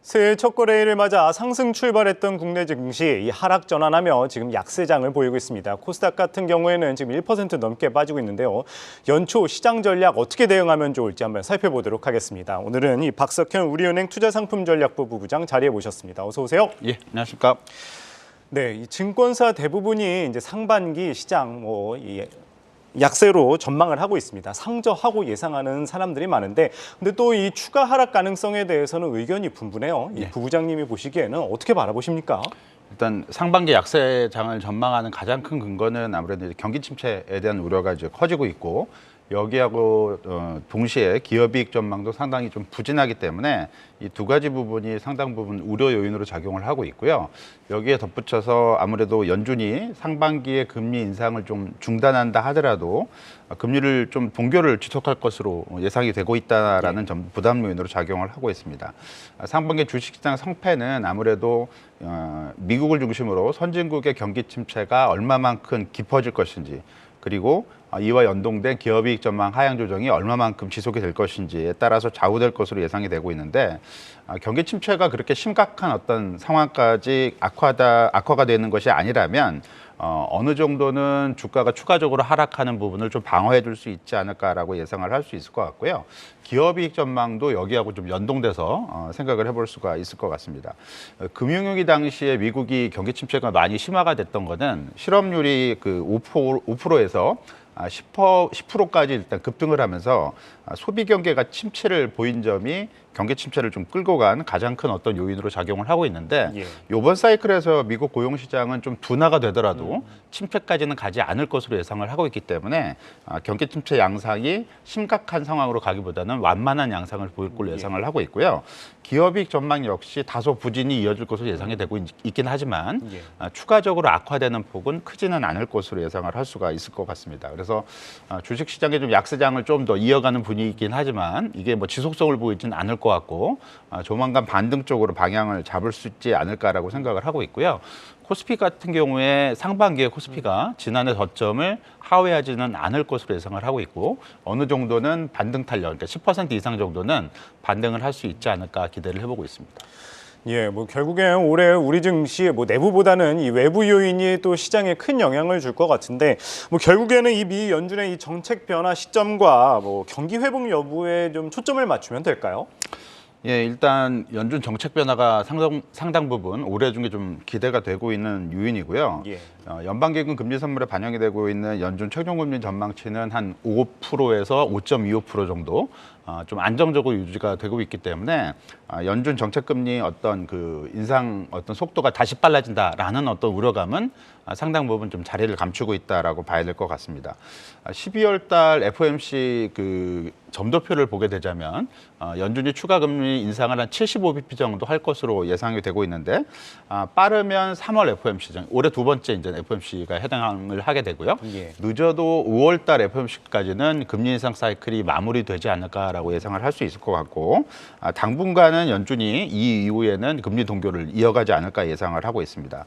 새해 첫 거래일을 맞아 상승 출발했던 국내 증시 이 하락 전환하며 지금 약세장을 보이고 있습니다. 코스닥 같은 경우에는 지금 1% 넘게 빠지고 있는데요. 연초 시장 전략 어떻게 대응하면 좋을지 한번 살펴보도록 하겠습니다. 오늘은 이 박석현 우리은행 투자상품전략부 부부장 자리에 모셨습니다. 어서 오세요. 예, 안녕하십니까. 네, 이 증권사 대부분이 이제 상반기 시장 약세로 전망을 하고 있습니다. 상저하고 예상하는 사람들이 많은데, 근데 또 이 추가 하락 가능성에 대해서는 의견이 분분해요. 이 부부장님이 보시기에는 어떻게 바라보십니까? 일단 상반기 약세장을 전망하는 가장 큰 근거는 아무래도 경기 침체에 대한 우려가 이제 커지고 있고, 여기하고 동시에 기업이익 전망도 상당히 좀 부진하기 때문에 이 두 가지 부분이 상당 부분 우려 요인으로 작용을 하고 있고요. 여기에 덧붙여서 아무래도 연준이 상반기에 금리 인상을 좀 중단한다 하더라도 금리를 좀 동결을 지속할 것으로 예상이 되고 있다라는 점 부담 요인으로 작용을 하고 있습니다. 상반기 주식시장 성패는 아무래도 미국을 중심으로 선진국의 경기 침체가 얼마만큼 깊어질 것인지, 그리고 이와 연동된 기업이익 전망 하향 조정이 얼마만큼 지속이 될 것인지에 따라서 좌우될 것으로 예상이 되고 있는데, 경기 침체가 그렇게 심각한 어떤 상황까지 악화가 되는 것이 아니라면 어느 정도는 주가가 추가적으로 하락하는 부분을 좀 방어해 줄 수 있지 않을까라고 예상을 할 수 있을 것 같고요. 기업이익 전망도 여기하고 좀 연동돼서 생각을 해볼 수가 있을 것 같습니다. 금융위기 당시에 미국이 경기 침체가 많이 심화가 됐던 거는 실업률이 그 5%에서 10%까지 일단 급등을 하면서 소비 경계가 침체를 보인 점이 경기 침체를 좀 끌고 간 가장 큰 어떤 요인으로 작용을 하고 있는데, 이번 사이클에서 미국 고용 시장은 좀 둔화가 되더라도 침체까지는 가지 않을 것으로 예상을 하고 있기 때문에 경기 침체 양상이 심각한 상황으로 가기보다는 완만한 양상을 보일 걸로 예상을 하고 있고요. 기업이익 전망 역시 다소 부진이 이어질 것으로 예상이 되고 있긴 하지만 추가적으로 악화되는 폭은 크지는 않을 것으로 예상을 할 수가 있을 것 같습니다. 그래서 주식시장의 좀 약세장을 좀 더 이어가는 분위기이긴 하지만 이게 뭐 지속성을 보이지는 않을 것 같고, 조만간 반등 쪽으로 방향을 잡을 수 있지 않을까라고 생각을 하고 있고요. 코스피 같은 경우에 상반기에 코스피가 지난해 저점을 하회하지는 않을 것으로 예상을 하고 있고, 어느 정도는 반등 탄력, 그러니까 10% 이상 정도는 반등을 할 수 있지 않을까 기대를 해보고 있습니다. 예, 결국엔 올해 우리 증시 내부보다는 이 외부 요인이 또 시장에 큰 영향을 줄 것 같은데, 결국에는 이 미 연준의 이 정책 변화 시점과 경기 회복 여부에 좀 초점을 맞추면 될까요? 예, 일단 연준 정책 변화가 상당 부분 올해 중에 좀 기대가 되고 있는 요인이고요. 연방기금 금리 선물에 반영이 되고 있는 연준 최종금리 전망치는 한 5%에서 5.25% 정도 좀 안정적으로 유지가 되고 있기 때문에 연준 정책금리 어떤 그 인상 어떤 속도가 다시 빨라진다라는 어떤 우려감은 상당 부분 좀 자리를 감추고 있다라고 봐야 될 것 같습니다. 12월 달 FOMC 그 점도표를 보게 되자면 연준이 추가 금리 인상을 한 75bp 정도 할 것으로 예상이 되고 있는데, 빠르면 3월 FOMC, 올해 두 번째 이제 FOMC가 해당을 하게 되고요. 늦어도 5월 달 FOMC까지는 금리 인상 사이클이 마무리되지 않을까라고 예상을 할 수 있을 것 같고, 당분간은 연준이 이 이후에는 금리 동결을 이어가지 않을까 예상을 하고 있습니다.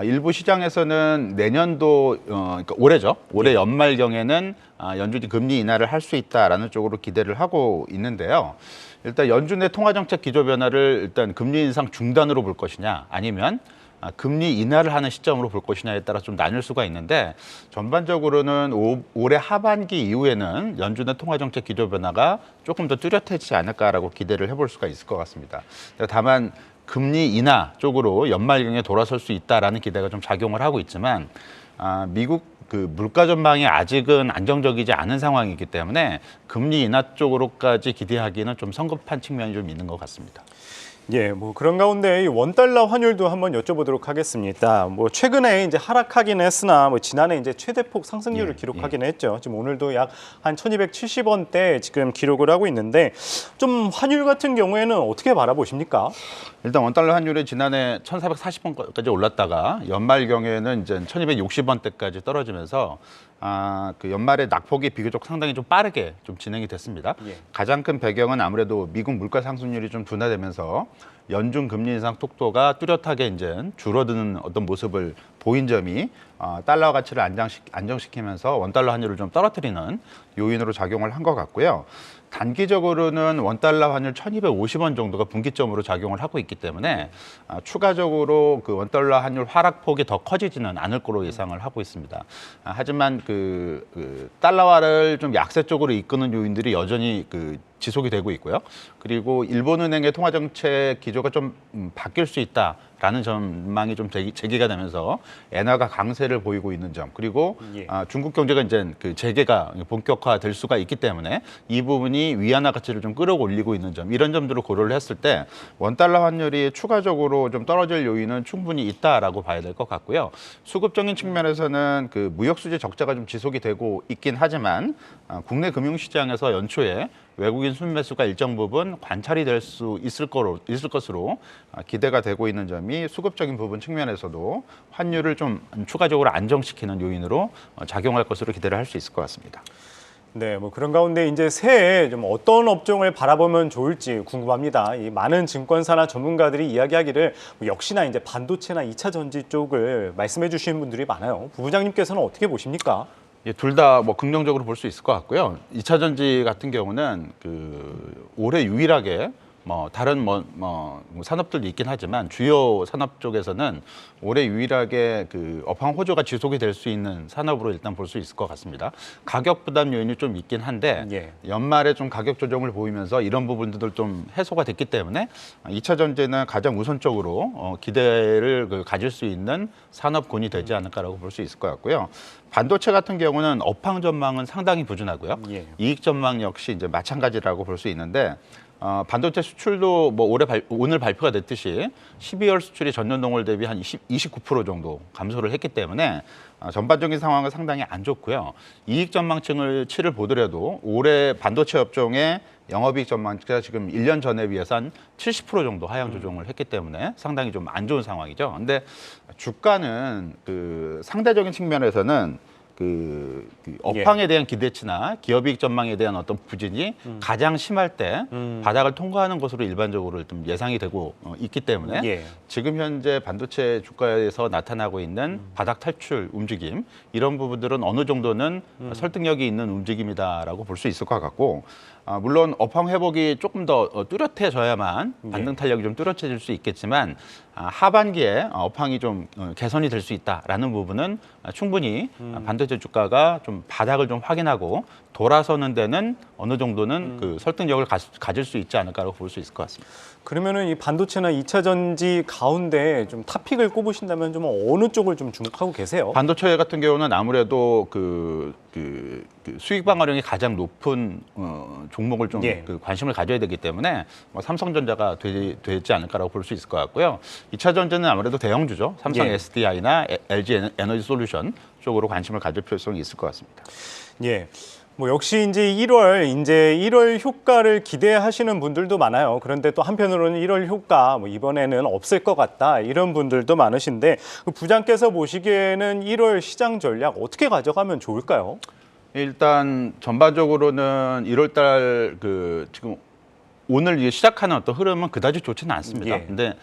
일부 시장에서는 내년도 그러니까 올해죠. 올해 연말경에는 연준이 금리 인하를 할 수 있다라는 쪽으로 기대를 하고 있는데요. 일단 연준의 통화정책 기조 변화를 일단 금리 인상 중단으로 볼 것이냐, 아니면 금리 인하를 하는 시점으로 볼 것이냐에 따라 좀 나뉠 수가 있는데, 전반적으로는 올해 하반기 이후에는 연준의 통화정책 기조 변화가 조금 더 뚜렷해지지 않을까라고 기대를 해볼 수가 있을 것 같습니다. 다만 금리 인하 쪽으로 연말경에 돌아설 수 있다라는 기대가 좀 작용을 하고 있지만, 미국 그 물가 전망이 아직은 안정적이지 않은 상황이기 때문에 금리 인하 쪽으로까지 기대하기는 좀 성급한 측면이 좀 있는 것 같습니다. 예, 그런 가운데 이 원달러 환율도 한번 여쭤보도록 하겠습니다. 최근에 이제 하락하긴 했으나 지난해 이제 최대폭 상승률을 기록하긴 했죠. 지금 오늘도 약 한 1,270원대 지금 기록을 하고 있는데, 좀 환율 같은 경우에는 어떻게 바라보십니까? 일단 원달러 환율이 지난해 1,440원까지 올랐다가 연말경에는 이제 1,260원대까지 떨어지면서 그 연말에 낙폭이 비교적 상당히 좀 빠르게 좀 진행이 됐습니다. 가장 큰 배경은 아무래도 미국 물가 상승률이 좀 둔화되면서 연준 금리 인상 속도가 뚜렷하게 이제 줄어드는 어떤 모습을 보인 점이 달러 가치를 안정시키면서 원달러 환율을 좀 떨어뜨리는 요인으로 작용을 한 것 같고요. 단기적으로는 원달러 환율 1,250원 정도가 분기점으로 작용을 하고 있기 때문에 추가적으로 그 원달러 환율 하락폭이 더 커지지는 않을 거로 예상을 하고 있습니다. 하지만 그 달러화를 좀 약세 쪽으로 이끄는 요인들이 여전히 지속이 되고 있고요. 그리고 일본은행의 통화정책 기조가 좀 바뀔 수 있다라는 전망이 좀 제기가 되면서 엔화가 강세를 보이고 있는 점, 그리고 중국 경제가 이제 재개가 본격화될 수가 있기 때문에 이 부분이 위안화 가치를 좀 끌어올리고 있는 점, 이런 점들을 고려를 했을 때 원달러 환율이 추가적으로 좀 떨어질 요인은 충분히 있다라고 봐야 될 것 같고요. 수급적인 측면에서는 그 무역 수지 적자가 좀 지속이 되고 있긴 하지만 국내 금융시장에서 연초에 외국인 순매수가 일정 부분 관찰이 될 수 있을 것으로 기대가 되고 있는 점이 수급적인 부분 측면에서도 환율을 좀 추가적으로 안정시키는 요인으로 작용할 것으로 기대를 할 수 있을 것 같습니다. 네, 뭐 그런 가운데 이제 새해 좀 어떤 업종을 바라보면 좋을지 궁금합니다. 이 많은 증권사나 전문가들이 이야기하기를 역시나 이제 반도체나 2차 전지 쪽을 말씀해 주시는 분들이 많아요. 부부장님께서는 어떻게 보십니까? 예, 둘 다 뭐 긍정적으로 볼 수 있을 것 같고요. 2차 전지 같은 경우는 올해 유일하게 다른 산업들도 있긴 하지만 주요 산업 쪽에서는 올해 유일하게 업황 호조가 지속이 될 수 있는 산업으로 일단 볼 수 있을 것 같습니다. 가격 부담 요인이 좀 있긴 한데 연말에 좀 가격 조정을 보이면서 이런 부분들 좀 해소가 됐기 때문에 2차 전지는 가장 우선적으로 기대를 가질 수 있는 산업군이 되지 않을까라고 볼 수 있을 것 같고요. 반도체 같은 경우는 업황 전망은 상당히 부진하고요. 이익 전망 역시 이제 마찬가지라고 볼 수 있는데 반도체 수출도 오늘 발표가 됐듯이 12월 수출이 전년 동월 대비 한 29% 정도 감소를 했기 때문에 전반적인 상황은 상당히 안 좋고요. 이익 전망치를 보더라도 올해 반도체 업종의 영업이익 전망치가 지금 1년 전에 비해서 한 70% 정도 하향 조정을 했기 때문에 상당히 좀 안 좋은 상황이죠. 근데 주가는 상대적인 측면에서는 업황에 대한 기대치나 기업이익 전망에 대한 어떤 부진이 가장 심할 때 바닥을 통과하는 것으로 일반적으로 좀 예상이 되고 있기 때문에 지금 현재 반도체 주가에서 나타나고 있는 바닥 탈출 움직임, 이런 부분들은 어느 정도는 설득력이 있는 움직임이다라고 볼 수 있을 것 같고, 물론 업황 회복이 조금 더 뚜렷해져야만 반등 탄력이 좀 뚜렷해질 수 있겠지만 하반기에 업황이 좀 개선이 될 수 있다라는 부분은 충분히 반도체 주가가 좀 바닥을 좀 확인하고 돌아서는 데는 어느 정도는 설득력을 가질 수 있지 않을까라고 볼 수 있을 것 같습니다. 그러면은 이 반도체나 2차 전지 가운데 좀 탑픽을 꼽으신다면 좀 어느 쪽을 좀 주목하고 계세요? 반도체 같은 경우는 아무래도 수익 방어력이 가장 높은 종목을 좀 관심을 가져야 되기 때문에 삼성전자가 되지 않을까라고 볼 수 있을 것 같고요. 2차 전지는 아무래도 대형주죠. 삼성 SDI나 LG 에너지 솔루션 쪽으로 관심을 가질 필요성이 있을 것 같습니다. 뭐 역시 이제 1월 효과를 기대하시는 분들도 많아요. 그런데 또 한편으로는 1월 효과 이번에는 없을 것 같다, 이런 분들도 많으신데 부장께서 보시기에는 1월 시장 전략 어떻게 가져가면 좋을까요? 일단 전반적으로는 1월 달 지금 오늘 시작하는 어떤 흐름은 그다지 좋지는 않습니다. 근데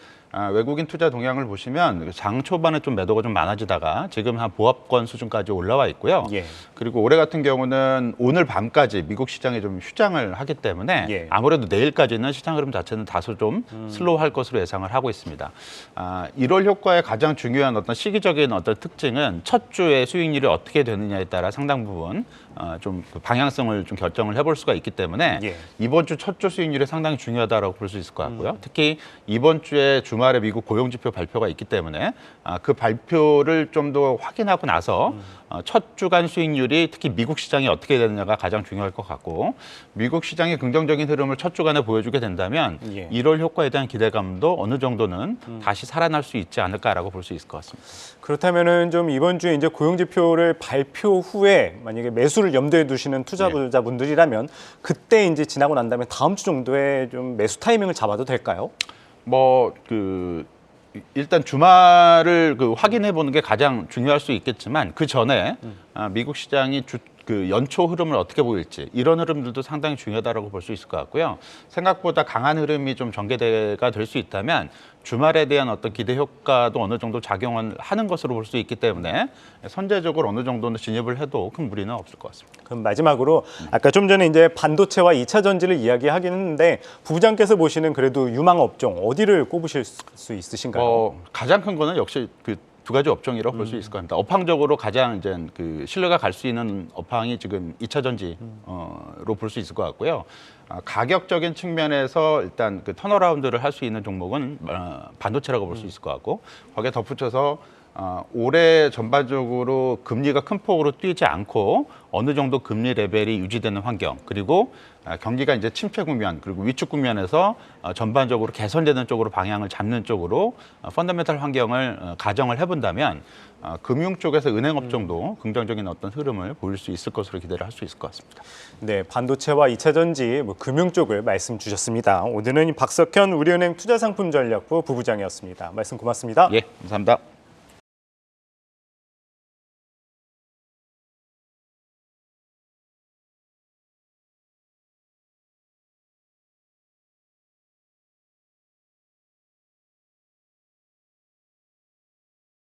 외국인 투자 동향을 보시면 장 초반에 좀 매도가 좀 많아지다가 지금 한 보합권 수준까지 올라와 있고요. 그리고 올해 같은 경우는 오늘 밤까지 미국 시장에 좀 휴장을 하기 때문에 아무래도 내일까지는 시장 흐름 자체는 다소 좀 슬로우할 것으로 예상을 하고 있습니다. 1월 효과의 가장 중요한 어떤 시기적인 어떤 특징은 첫 주의 수익률이 어떻게 되느냐에 따라 상당 부분 좀 방향성을 좀 결정을 해볼 수가 있기 때문에 이번 주 첫 주 수익률이 상당히 중요하다고 볼 수 있을 것 같고요. 특히 이번 주에 주말에 미국 고용지표 발표가 있기 때문에 그 발표를 좀 더 확인하고 나서 첫 주간 수익률이 특히 미국 시장이 어떻게 되느냐가 가장 중요할 것 같고, 미국 시장의 긍정적인 흐름을 첫 주간에 보여주게 된다면 1월 효과에 대한 기대감도 어느 정도는 다시 살아날 수 있지 않을까라고 볼 수 있을 것 같습니다. 그렇다면은 좀 이번 주에 이제 고용지표를 발표 후에 만약에 매수를 염두에 두시는 투자자분들이라면 그때 이제 지나고 난 다음에 다음 주 정도에 좀 매수 타이밍을 잡아도 될까요? 일단 주말을 확인해 보는 게 가장 중요할 수 있겠지만 그 전에 미국 시장이 그 연초 흐름을 어떻게 보일지 이런 흐름들도 상당히 중요하다고 볼 수 있을 것 같고요. 생각보다 강한 흐름이 좀 전개가 될 수 있다면 주말에 대한 어떤 기대 효과도 어느 정도 작용을 하는 것으로 볼 수 있기 때문에 선제적으로 어느 정도는 진입을 해도 큰 무리는 없을 것 같습니다. 그럼 마지막으로 아까 좀 전에 이제 반도체와 2차 전지를 이야기하긴 했는데 부부장께서 보시는 그래도 유망 업종 어디를 꼽으실 수 있으신가요? 가장 큰 거는 역시 그 두 가지 업종이라고 볼 수 있을 것 같습니다. 업황적으로 가장 이제 그 신뢰가 갈 수 있는 업황이 지금 2차 전지로 볼 수 있을 것 같고요. 가격적인 측면에서 일단 그 턴어라운드를 할 수 있는 종목은 반도체라고 볼 수 있을 것 같고 거기에 덧붙여서 올해 전반적으로 금리가 큰 폭으로 뛰지 않고 어느 정도 금리 레벨이 유지되는 환경 그리고 경기가 이제 침체 국면 그리고 위축 국면에서 전반적으로 개선되는 쪽으로 방향을 잡는 쪽으로 펀더멘탈 환경을 가정을 해본다면 금융 쪽에서 은행 업종도 긍정적인 어떤 흐름을 보일 수 있을 것으로 기대를 할 수 있을 것 같습니다. 네, 반도체와 2차 전지, 금융 쪽을 말씀 주셨습니다. 오늘은 박석현 우리은행 투자상품전략부 부부장이었습니다. 말씀 고맙습니다. 예, 감사합니다.